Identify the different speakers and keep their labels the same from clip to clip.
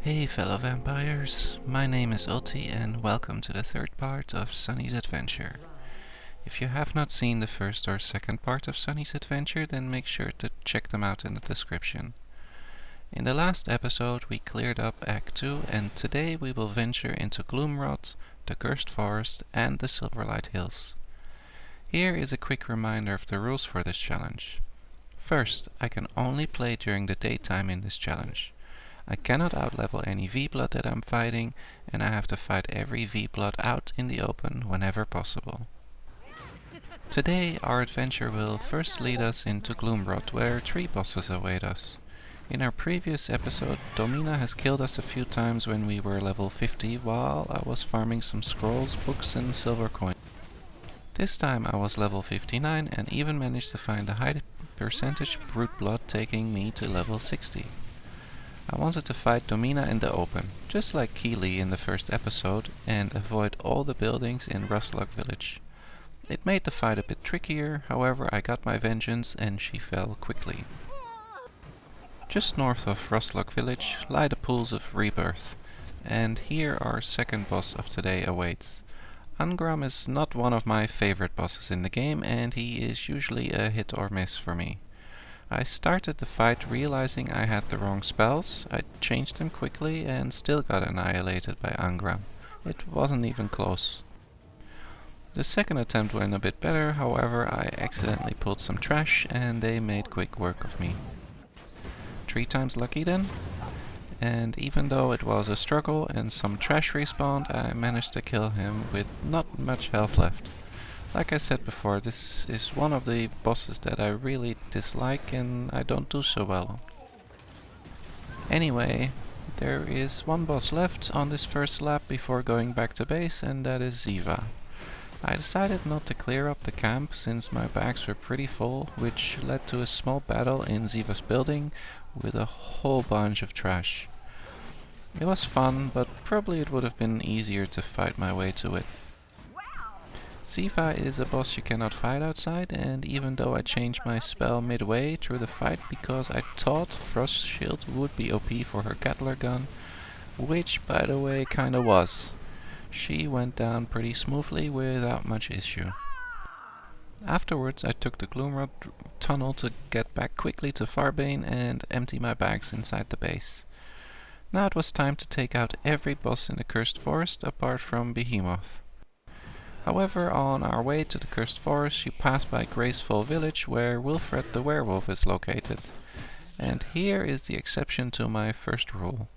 Speaker 1: Hey fellow vampires, my name is Ulti and welcome to the third part of Sunny's adventure. If you have not seen the first or second part of Sunny's adventure, then make sure to check them out in the description. In the last episode we cleared up Act 2 and today we will venture into Gloomrot, the Cursed Forest and the Silverlight Hills. Here is a quick reminder of the rules for this challenge. First, I can only play during the daytime in this challenge. I cannot outlevel any V-Blood that I'm fighting, and I have to fight every V-Blood out in the open whenever possible. Today our adventure will first lead us into Gloomrot, where 3 bosses await us. In our previous episode, Domina has killed us a few times when we were level 50, while I was farming some scrolls, books and silver coins. This time I was level 59 and even managed to find a high percentage brute blood, taking me to level 60. I wanted to fight Domina in the open, just like Keely in the first episode, and avoid all the buildings in Rustlock village. It made the fight a bit trickier, however I got my vengeance and she fell quickly. Just north of Rustlock village lie the pools of rebirth, and here our second boss of today awaits. Angram is not one of my favorite bosses in the game, and he is usually a hit or miss for me. I started the fight realizing I had the wrong spells. I changed them quickly and still got annihilated by Angram. It wasn't even close. The second attempt went a bit better, however I accidentally pulled some trash and they made quick work of me. 3 times lucky then? And even though it was a struggle and some trash respawned, I managed to kill him with not much health left. Like I said before, this is one of the bosses that I really dislike and I don't do so well. Anyway, there is one boss left on this first lap before going back to base, and that is Ziva. I decided not to clear up the camp since my bags were pretty full, which led to a small battle in Ziva's building with a whole bunch of trash. It was fun, but probably it would have been easier to fight my way to it. Ziva is a boss you cannot fight outside, and even though I changed my spell midway through the fight because I thought Frost Shield would be OP for her Gatler gun, which by the way kinda was, she went down pretty smoothly without much issue. Afterwards I took the Gloomrot tunnel to get back quickly to Farbane and empty my bags inside the base. Now it was time to take out every boss in the Cursed Forest apart from Behemoth. However, on our way to the Cursed Forest you pass by Graceful Village, where Wilfred the werewolf is located. And here is the exception to my first rule.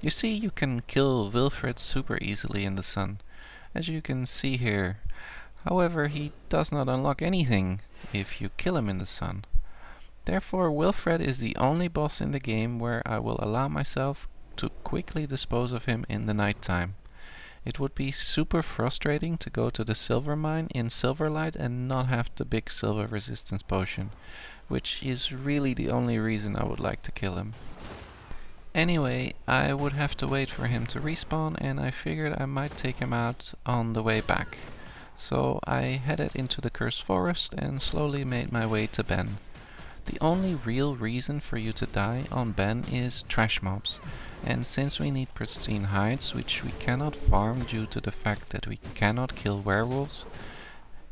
Speaker 1: You see, you can kill Wilfred super easily in the sun, as you can see here. However, he does not unlock anything if you kill him in the sun. Therefore, Wilfred is the only boss in the game where I will allow myself to quickly dispose of him in the night time. It would be super frustrating to go to the silver mine in Silverlight and not have the big silver resistance potion, which is really the only reason I would like to kill him. Anyway, I would have to wait for him to respawn, and I figured I might take him out on the way back. So I headed into the Cursed Forest and slowly made my way to Ben. The only real reason for you to die on Ben is trash mobs, and since we need pristine hides, which we cannot farm due to the fact that we cannot kill werewolves,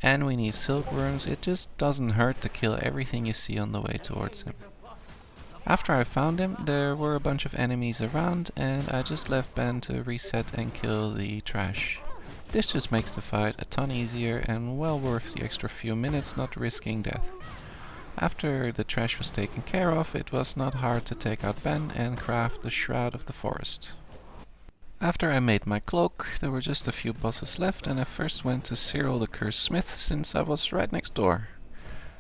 Speaker 1: and we need silkworms, it just doesn't hurt to kill everything you see on the way towards him. After I found him, there were a bunch of enemies around, and I just left Ben to reset and kill the trash. This just makes the fight a ton easier and well worth the extra few minutes not risking death. After the trash was taken care of, it was not hard to take out Ben and craft the Shroud of the Forest. After I made my cloak, there were just a few bosses left, and I first went to Cyril the Cursed Smith since I was right next door.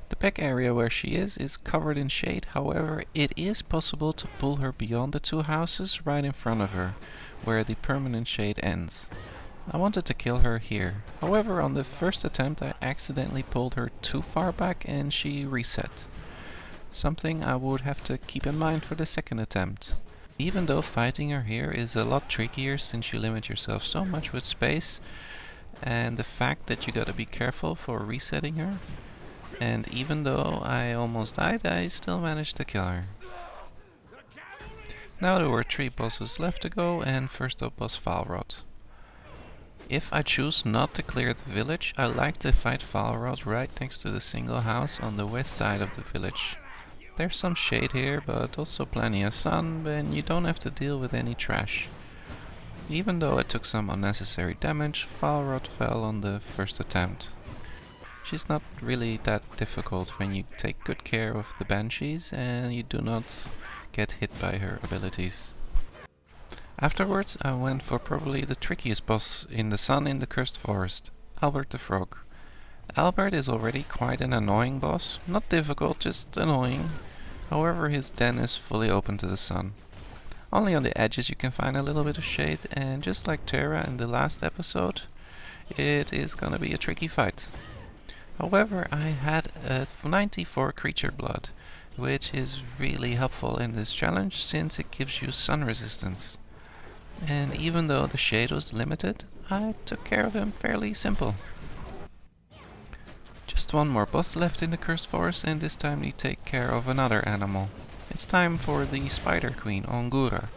Speaker 1: The back area where she is covered in shade, however it is possible to pull her beyond the 2 houses right in front of her, where the permanent shade ends. I wanted to kill her here. However, on the first attempt I accidentally pulled her too far back and she reset. Something I would have to keep in mind for the second attempt. Even though fighting her here is a lot trickier since you limit yourself so much with space, and the fact that you gotta be careful for resetting her, and even though I almost died, I still managed to kill her. Now there were 3 bosses left to go, and first up was Falrod. If I choose not to clear the village, I like to fight Falrod right next to the single house on the west side of the village. There's some shade here, but also plenty of sun, and you don't have to deal with any trash. Even though I took some unnecessary damage, Falrod fell on the first attempt. She's not really that difficult when you take good care of the banshees and you do not get hit by her abilities. Afterwards I went for probably the trickiest boss in the sun in the cursed forest, Albert the Frog. Albert is already quite an annoying boss, not difficult, just annoying. However, his den is fully open to the sun. Only on the edges you can find a little bit of shade, and just like Terra in the last episode, it is gonna be a tricky fight. However, I had a 94 creature blood, which is really helpful in this challenge since it gives you sun resistance. And even though the shade was limited, I took care of him fairly simple. Just one more boss left in the cursed forest, and this time we take care of another animal. It's time for the Spider Queen, Ongura.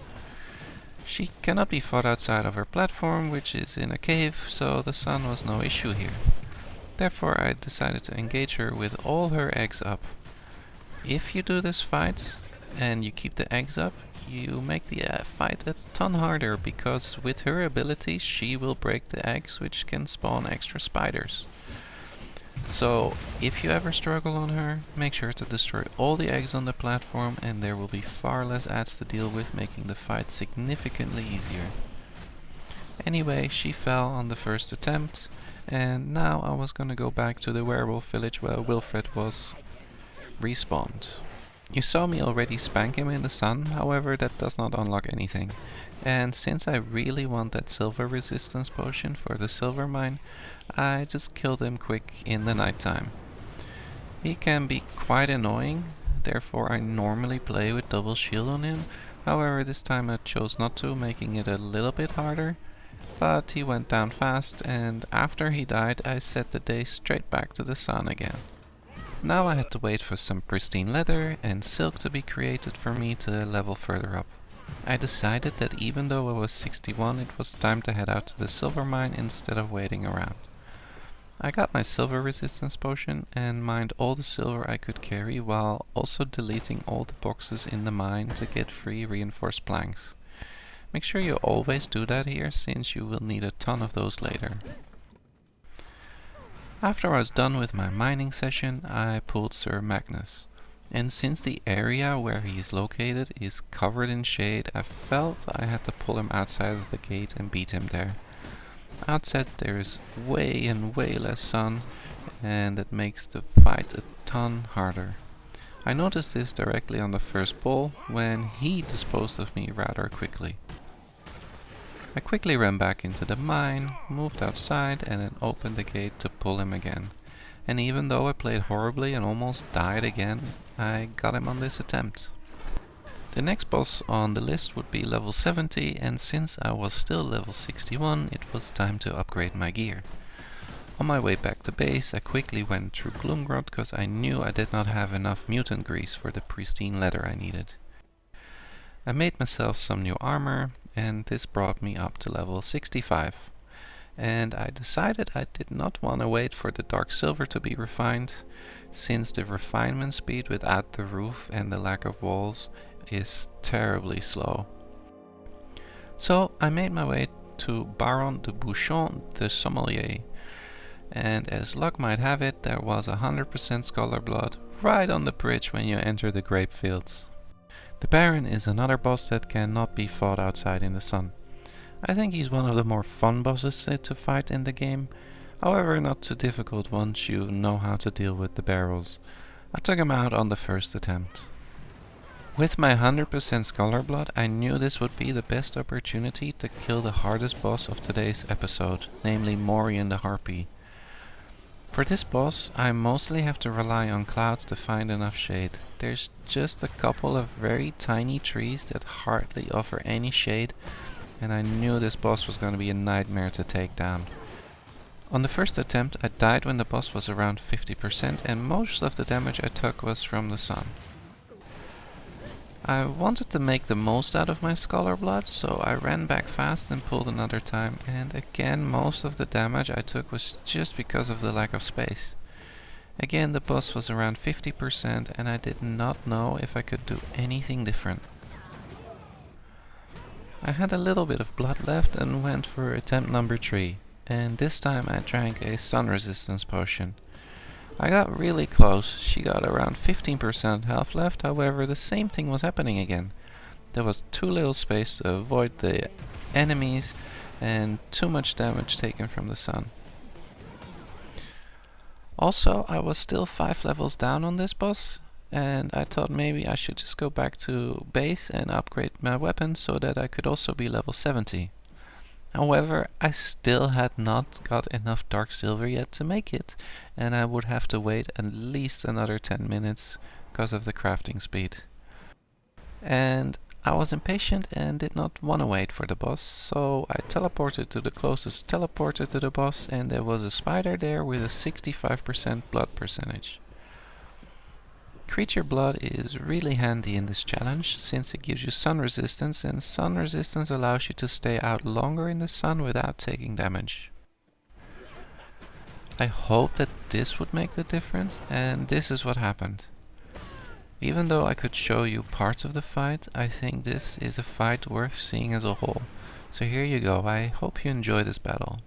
Speaker 1: She cannot be fought outside of her platform, which is in a cave, so the sun was no issue here. Therefore I decided to engage her with all her eggs up. If you do this fight and you keep the eggs up, you make the fight a ton harder, because with her abilities she will break the eggs, which can spawn extra spiders. So if you ever struggle on her, make sure to destroy all the eggs on the platform and there will be far less ads to deal with, making the fight significantly easier. Anyway, she fell on the first attempt, and now I was gonna go back to the werewolf village where Wilfred was respawned. You saw me already spank him in the sun, however that does not unlock anything. And since I really want that silver resistance potion for the silver mine, I just killed him quick in the nighttime. He can be quite annoying, therefore I normally play with double shield on him. However, this time I chose not to, making it a little bit harder. But he went down fast, and after he died I set the day straight back to the sun again. Now I had to wait for some pristine leather and silk to be created for me to level further up. I decided that even though I was 61, it was time to head out to the silver mine instead of waiting around. I got my silver resistance potion and mined all the silver I could carry, while also deleting all the boxes in the mine to get free reinforced planks. Make sure you always do that here, since you will need a ton of those later. After I was done with my mining session, I pulled Sir Magnus. And since the area where he is located is covered in shade, I felt I had to pull him outside of the gate and beat him there. Outside there is way less sun, and that makes the fight a ton harder. I noticed this directly on the first bull, when he disposed of me rather quickly. I quickly ran back into the mine, moved outside, and then opened the gate to pull him again. And even though I played horribly and almost died again, I got him on this attempt. The next boss on the list would be level 70, and since I was still level 61, it was time to upgrade my gear. On my way back to base, I quickly went through Gloomgrot because I knew I did not have enough mutant grease for the pristine leather I needed. I made myself some new armor, and this brought me up to level 65. And I decided I did not want to wait for the dark silver to be refined, since the refinement speed without the roof and the lack of walls is terribly slow. So I made my way to Baron de Bouchon the Sommelier, and as luck might have it, there was 100% scholar blood right on the bridge when you enter the grape fields. The Baron is another boss that cannot be fought outside in the sun. I think he's one of the more fun bosses to fight in the game, however not too difficult once you know how to deal with the barrels. I took him out on the first attempt. With my 100% Scholar Blood, I knew this would be the best opportunity to kill the hardest boss of today's episode, namely Morian the Harpy. For this boss, I mostly have to rely on clouds to find enough shade. There's just a couple of very tiny trees that hardly offer any shade, and I knew this boss was going to be a nightmare to take down. On the first attempt, I died when the boss was around 50%, and most of the damage I took was from the sun. I wanted to make the most out of my Scholar Blood, so I ran back fast and pulled another time, and again most of the damage I took was just because of the lack of space. Again the boss was around 50% and I did not know if I could do anything different. I had a little bit of blood left and went for attempt number 3, and this time I drank a sun resistance potion. I got really close. She got around 15% health left, however the same thing was happening again. There was too little space to avoid the enemies and too much damage taken from the sun. Also, I was still 5 levels down on this boss, and I thought maybe I should just go back to base and upgrade my weapon so that I could also be level 70. However, I still had not got enough dark silver yet to make it, and I would have to wait at least another 10 minutes because of the crafting speed. And I was impatient and did not want to wait for the boss, so I teleported to the closest teleporter to the boss, and there was a spider there with a 65% blood percentage. Creature blood is really handy in this challenge, since it gives you sun resistance, and sun resistance allows you to stay out longer in the sun without taking damage. I hope that this would make the difference, and this is what happened. Even though I could show you parts of the fight, I think this is a fight worth seeing as a whole. So here you go, I hope you enjoy this battle.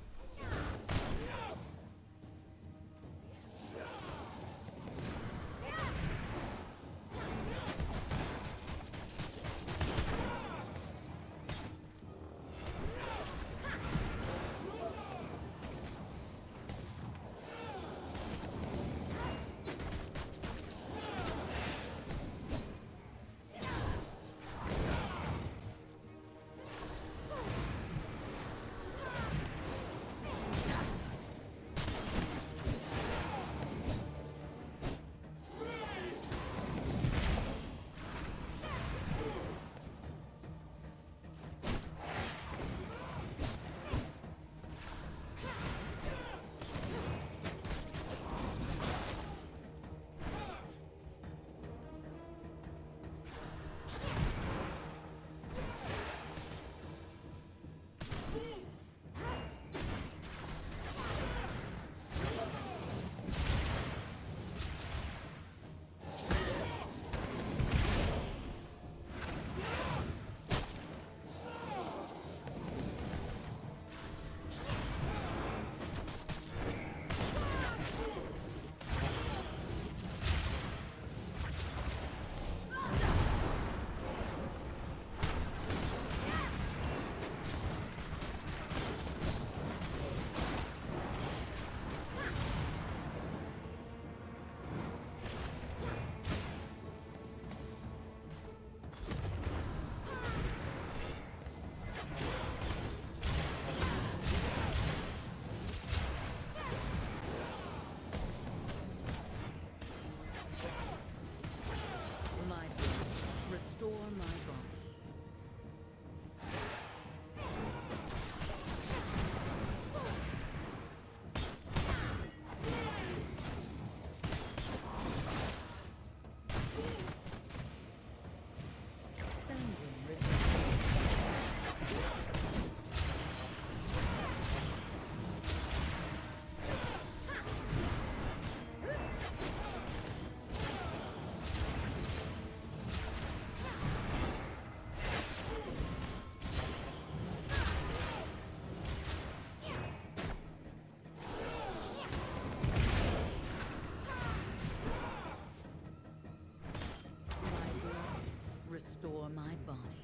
Speaker 2: Restore my body.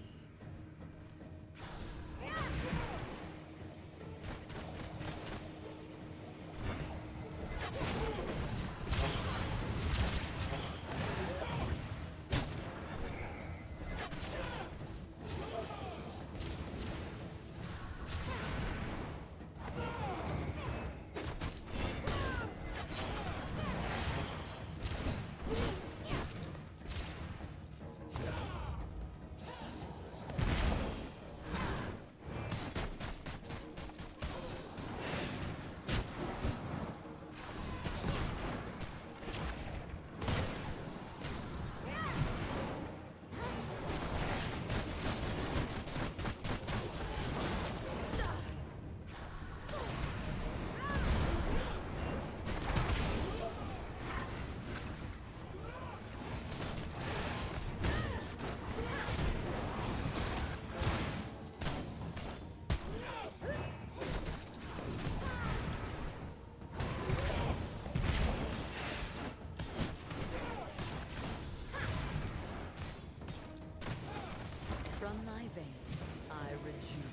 Speaker 2: From my veins, I rejuvenate.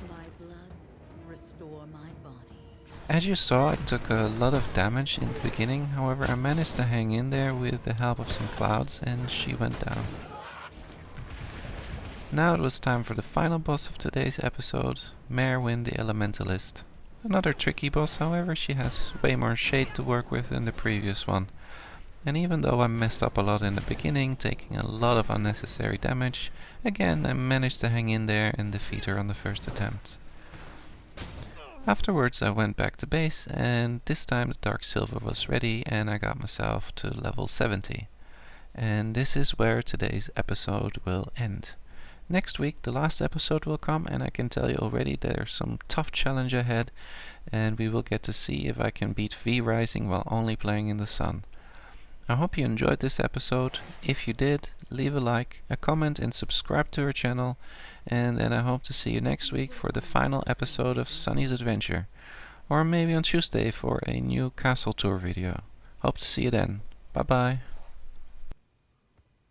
Speaker 2: My blood, restore my body.
Speaker 1: As you saw, I took a lot of damage in the beginning, however I managed to hang in there with the help of some clouds and she went down. Now it was time for the final boss of today's episode, Merwin the Elementalist. Another tricky boss, however, she has way more shade to work with than the previous one. And even though I messed up a lot in the beginning, taking a lot of unnecessary damage, again I managed to hang in there and defeat her on the first attempt. Afterwards I went back to base, and this time the Dark Silver was ready and I got myself to level 70. And this is where today's episode will end. Next week the last episode will come, and I can tell you already there's some tough challenge ahead, and we will get to see if I can beat V Rising while only playing in the sun. I hope you enjoyed this episode. If you did, leave a like, a comment and subscribe to our channel, and then I hope to see you next week for the final episode of Sunny's Adventure, or maybe on Tuesday for a new castle tour video. Hope to see you then. Bye bye.